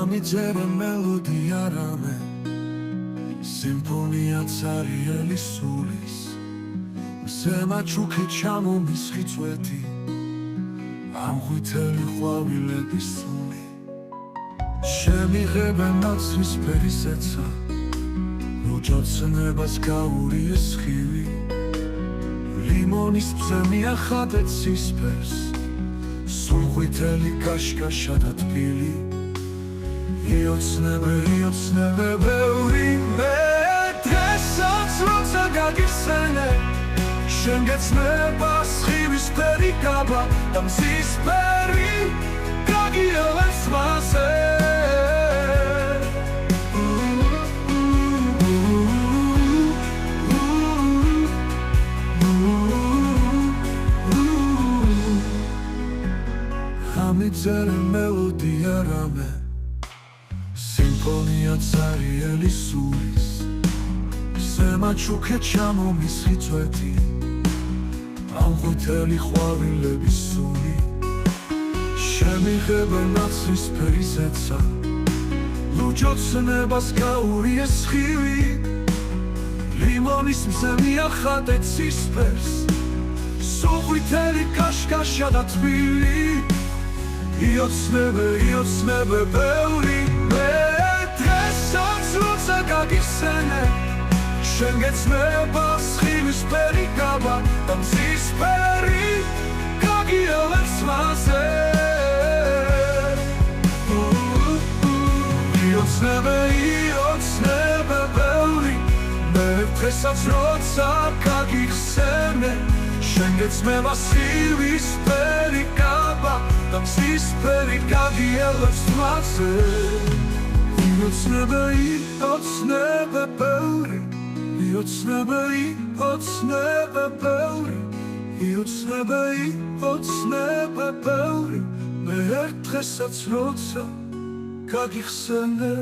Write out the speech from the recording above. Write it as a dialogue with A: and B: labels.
A: ამიწერე მელოდია რამე სიმფონია ცარიელი სულის ზემა ჩუქი ჩამომის ხიცვეთი ამ ღვთელი ყვავილების სული შემიღებენ ნაცრისფერი ზეცა როჯოცნებას გაურიეს ხივი ლიმონის მზე მიახატეთ სისფერს სულ ღვთელი კაშკაშა და თბილი იოცნებე ბევრი მე დღესაც როცა გაგიხსენე შენ გეცნება სხივისფერი კაბა და მზისფერი გაგიელებს მასე ამიწერე მელოდია რამე სიმფონია ცარიელი სულის ზემა ჩუქი ჩამომის ხიცვეთი ამ ღვთელი ყვავილების სული შემიღებენ ნაცრისფერი ზეცა ლუჯოცნებას გაურიეს ხივი ლიმონის მზე მიახატეთ სისფერს სულ ღვთელი კაშკაშა და თბილი იოცნებე ბევრი მე დღესაც როცა გაგიხსენე შენ გეცნება სხივისფერი კაბა და მზისფერი გაგიელებს მასე იოცნებე ბევრი მე დღესაც როცა გაგიხსენე შენ გეცნება სხივისფერი კაბა და მზისფერი გაგიელებს მასე იოცნებე ბევრი იოცნებე ბევრი იოცნებე ბევრი მე დღესაც როცა გაგიხსენე